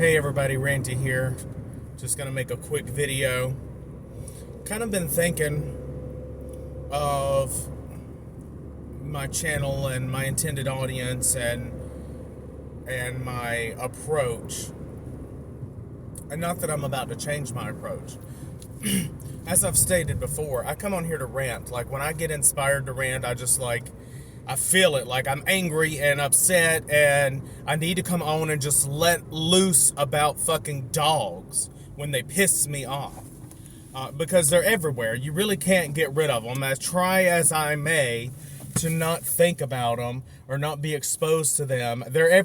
Hey everybody, Randy here. Just gonna make a quick video. Kind of been thinking of my channel and my intended audience and my approach. And not that I'm about to change my approach. As I've stated before, I come on here to rant. Like when I get inspired to rant, I feel it, like I'm angry and upset and I need to come on and just let loose about fucking dogs when they piss me off. Because they're everywhere. You really can't get rid of them. As try as I may to not think about them or not be exposed to them,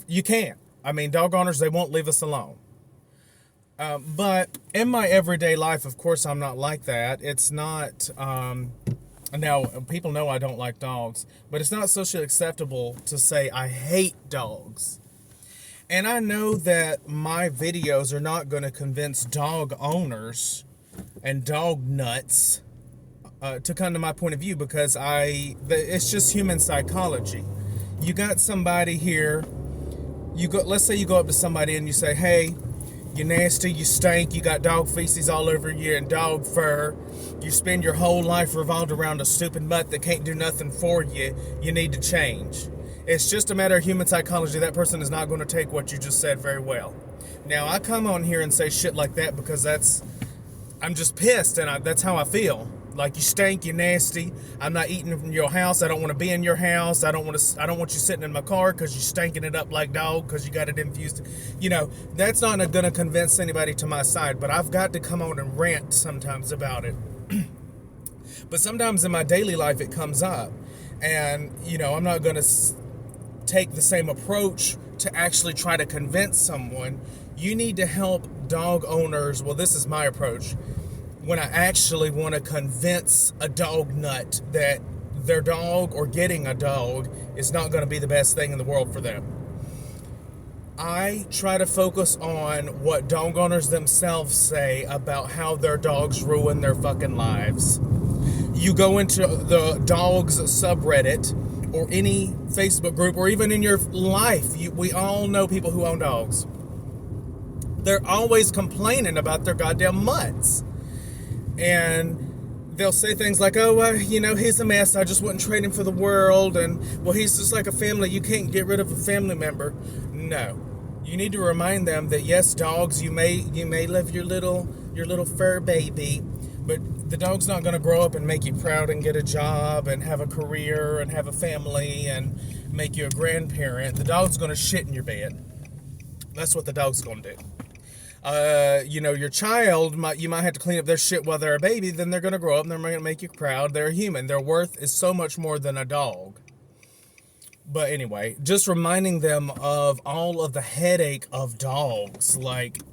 you can't. I mean, dog owners, they won't leave us alone. But in my everyday life, of course, I'm not like that. It's not... Now, people know I don't like dogs, but it's not socially acceptable to say I hate dogs. And I know that my videos are not going to convince dog owners and dog nuts to come to my point of view because it's just human psychology. You got somebody here, let's say you go up to somebody and you say, hey, you're nasty, you stink, you got dog feces all over you and dog fur. You spend your whole life revolved around a stupid mutt that can't do nothing for you. You need to change. It's just a matter of human psychology. That person is not going to take what you just said very well. Now, I come on here and say shit like that because I'm just pissed and that's how I feel. Like, you stink, you're nasty. I'm not eating from your house. I don't want to be in your house. I don't want you sitting in my car because you're stinking it up like dog because you got it infused. You know, that's not going to convince anybody to my side, but I've got to come on and rant sometimes about it. But sometimes in my daily life it comes up. And, you know, I'm not going to take the same approach to actually try to convince someone. You need to help dog owners. Well, this is my approach. When I actually want to convince a dog nut that their dog or getting a dog is not going to be the best thing in the world for them. I try to focus on what dog owners themselves say about how their dogs ruin their fucking lives. You go into the dogs subreddit or any Facebook group or even in your life, we all know people who own dogs. They're always complaining about their goddamn mutts. And they'll say things like, oh, he's a mess. I just wouldn't trade him for the world. And, well, he's just like a family. You can't get rid of a family member. No. You need to remind them that, yes, dogs, you may love your little fur baby, but the dog's not going to grow up and make you proud and get a job and have a career and have a family and make you a grandparent. The dog's going to shit in your bed. That's what the dog's going to do. Your child, you might have to clean up their shit while they're a baby, then they're going to grow up and they're going to make you proud. They're human. Their worth is so much more than a dog. But anyway, just reminding them of all of the headache of dogs,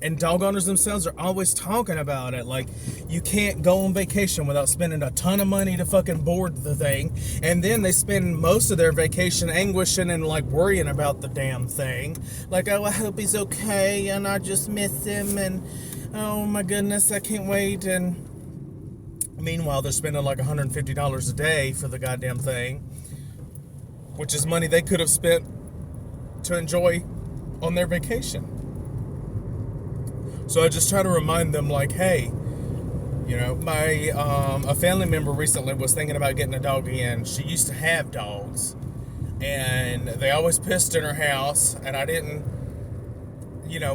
and dog owners themselves are always talking about it. Like, you can't go on vacation without spending a ton of money to fucking board the thing. And then they spend most of their vacation anguishing and worrying about the damn thing. Like, oh, I hope he's okay and I just miss him and oh my goodness, I can't wait. And meanwhile, they're spending $150 a day for the goddamn thing, which is money they could have spent to enjoy on their vacation. So I just try to remind them, hey, a family member recently was thinking about getting a dog again. She used to have dogs, and they always pissed in her house, and I didn't,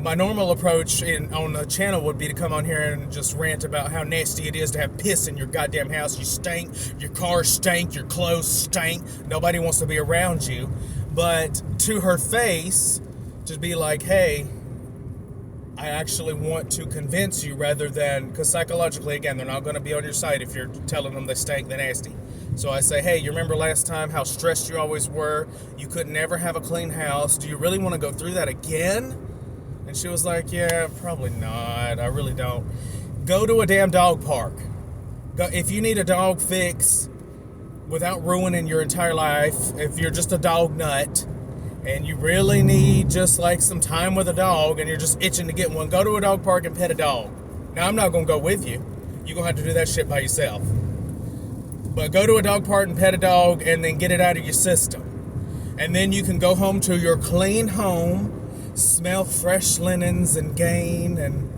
my normal approach on the channel would be to come on here and just rant about how nasty it is to have piss in your goddamn house. You stink, your car stink, your clothes stink, nobody wants to be around you. But to her face, to be like, hey, I actually want to convince you rather than, because psychologically, again, they're not going to be on your side if you're telling them they stink, they're nasty. So I say, hey, you remember last time how stressed you always were? You could never have a clean house. Do you really want to go through that again? And she was like, yeah, probably not. I really don't. Go to a damn dog park. If you need a dog fix without ruining your entire life, if you're just a dog nut and you really need just some time with a dog and you're just itching to get one, go to a dog park and pet a dog. Now, I'm not going to go with you. You're going to have to do that shit by yourself. But go to a dog park and pet a dog and then get it out of your system. And then you can go home to your clean home smell fresh linens and gain, and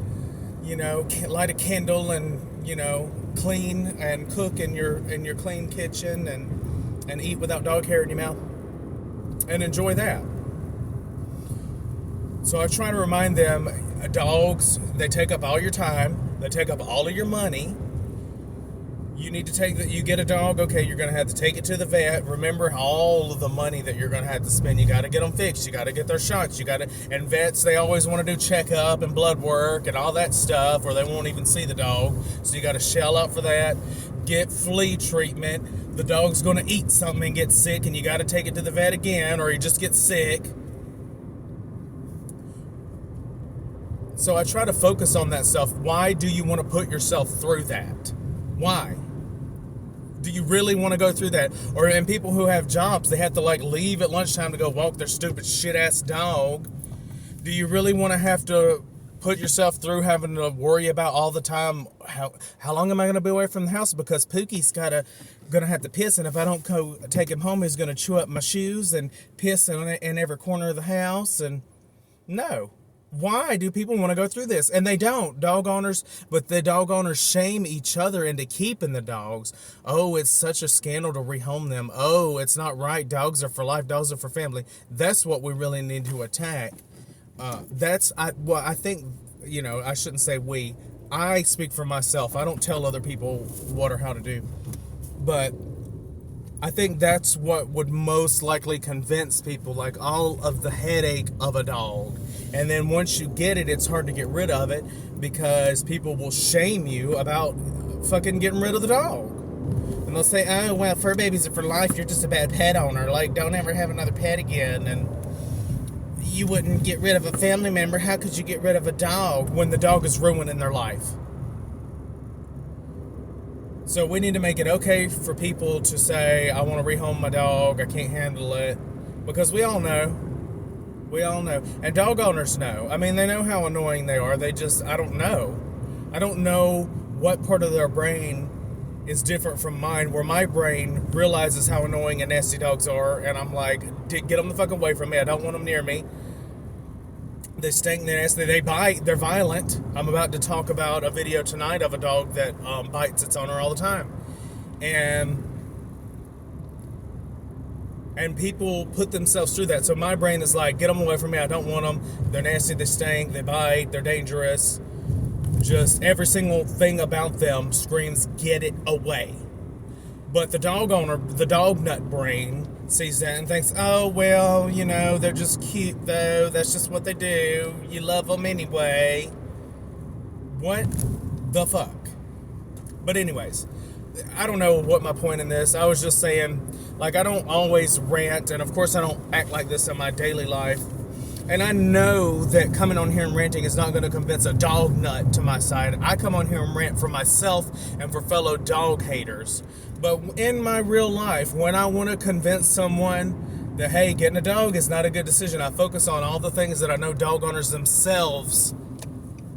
light a candle and clean and cook in your clean kitchen, and eat without dog hair in your mouth and enjoy that. So I try to remind them, dogs, they take up all your time, they take up all of your money. You need to you get a dog, okay, you're going to have to take it to the vet. Remember all of the money that you're going to have to spend. You got to get them fixed. You got to get their shots. And vets, they always want to do checkup and blood work and all that stuff, or they won't even see the dog. So you got to shell out for that. Get flea treatment. The dog's going to eat something and get sick, and you got to take it to the vet again, or he just gets sick. So I try to focus on that stuff. Why do you want to put yourself through that? Why? Do you really want to go through that? And people who have jobs, they have to leave at lunchtime to go walk their stupid shit-ass dog. Do you really want to have to put yourself through having to worry about all the time, how long am I going to be away from the house? Because Pookie's going to have to piss, and if I don't go take him home, he's going to chew up my shoes and piss in every corner of the house. And no. Why do people want to go through this? And they don't, dog owners, but the dog owners shame each other into keeping the dogs. Oh, it's such a scandal to rehome them. Oh, it's not right. Dogs are for life. Dogs are for family. That's what we really need to attack. I think, I shouldn't say we. I speak for myself. I don't tell other people what or how to do. But I think that's what would most likely convince people, all of the headache of a dog. And then once you get it, it's hard to get rid of it because people will shame you about fucking getting rid of the dog. And they'll say, oh, well, fur babies are for life. You're just a bad pet owner. Don't ever have another pet again. And you wouldn't get rid of a family member. How could you get rid of a dog when the dog is ruining their life? So we need to make it okay for people to say, I want to rehome my dog. I can't handle it. Because we all know. We all know. And dog owners know. I mean, they know how annoying they are. I don't know. I don't know what part of their brain is different from mine, where my brain realizes how annoying and nasty dogs are, and I'm like, get them the fuck away from me. I don't want them near me. They stink, they're nasty, they bite, they're violent. I'm about to talk about a video tonight of a dog that bites its owner all the time. And people put themselves through that. So my brain is like, get them away from me. I don't want them. They're nasty. They stink. They bite. They're dangerous. Just every single thing about them screams, get it away. But the dog owner, the dog nut brain, sees that and thinks, oh, well, they're just cute, though. That's just what they do. You love them anyway. What the fuck? But anyways, I don't know what my point in this. I was just saying, I don't always rant, and of course I don't act like this in my daily life. And I know that coming on here and ranting is not going to convince a dog nut to my side. I come on here and rant for myself and for fellow dog haters. But in my real life, when I want to convince someone that, hey, getting a dog is not a good decision, I focus on all the things that I know dog owners themselves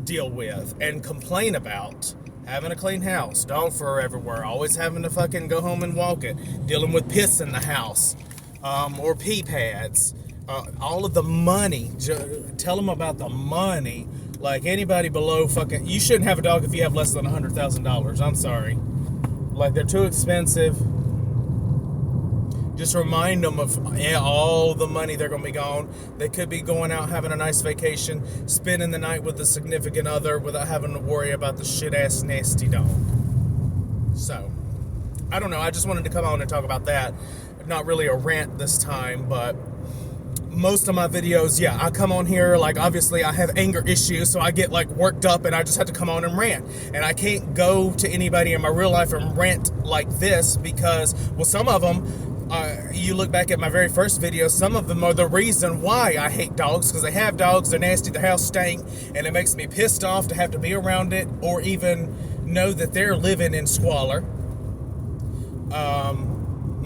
deal with and complain about. Having a clean house, dog fur everywhere, always having to fucking go home and walk it, dealing with piss in the house, or pee pads, all of the money. Tell them about the money. Anybody below fucking, you shouldn't have a dog if you have less than $100,000. I'm sorry. They're too expensive. Just remind them of all the money they're going to be gone. They could be going out having a nice vacation, spending the night with a significant other without having to worry about the shit-ass nasty dog. So, I don't know. I just wanted to come on and talk about that. Not really a rant this time, but most of my videos, yeah, I come on here, obviously I have anger issues, so I get, worked up, and I just have to come on and rant. And I can't go to anybody in my real life and rant like this because, well, some of them, you look back at my very first video, some of them are the reason why I hate dogs, because they have dogs, they're nasty, the house stank, and it makes me pissed off to have to be around it or even know that they're living in squalor.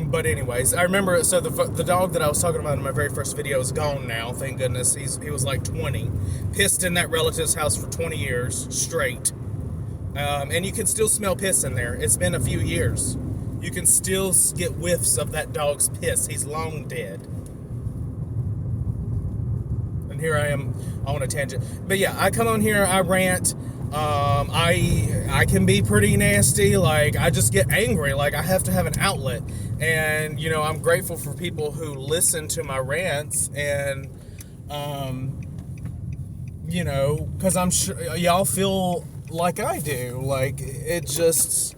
But anyways, I remember, so the dog that I was talking about in my very first video is gone now, thank goodness. He was 20, pissed in that relative's house for 20 years straight. And you can still smell piss in there. It's been a few years. You can still get whiffs of that dog's piss. He's long dead. And here I am on a tangent. But yeah, I come on here, I rant. I can be pretty nasty. Like, I just get angry. Like, I have to have an outlet. And, you know, I'm grateful for people who listen to my rants. And, you know, because I'm sure y'all feel like I do. Like, it just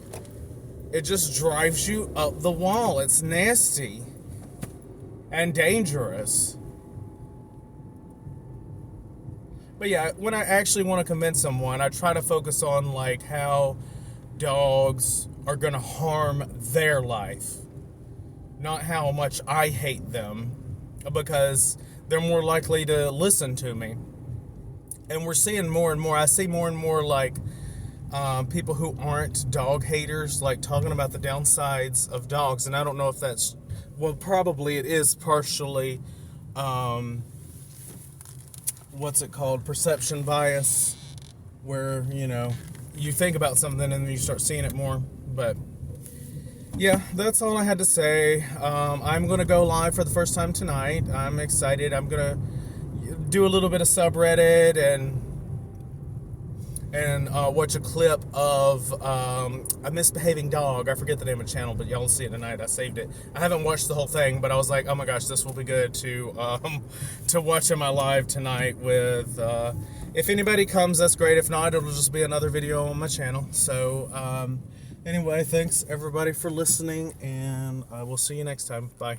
drives you up the wall. It's nasty and dangerous. But yeah, when I actually want to convince someone, I try to focus on like how dogs are going to harm their life, not how much I hate them, because they're more likely to listen to me. And we're seeing more and more. I see more and more like people who aren't dog haters, like talking about the downsides of dogs. And I don't know if that's, well, probably it is partially, what's it called? Perception bias, where, you know, you think about something and then you start seeing it more. But yeah, that's all I had to say. I'm going to go live for the first time tonight. I'm excited. I'm going to do a little bit of subreddit and watch a clip of a misbehaving dog. I forget the name of the channel, but y'all will see it tonight. I saved it. I haven't watched the whole thing, but I was like, oh my gosh, this will be good to watch in my live tonight with. If anybody comes, that's great. If not, it'll just be another video on my channel. So anyway, thanks everybody for listening, and I will see you next time. Bye.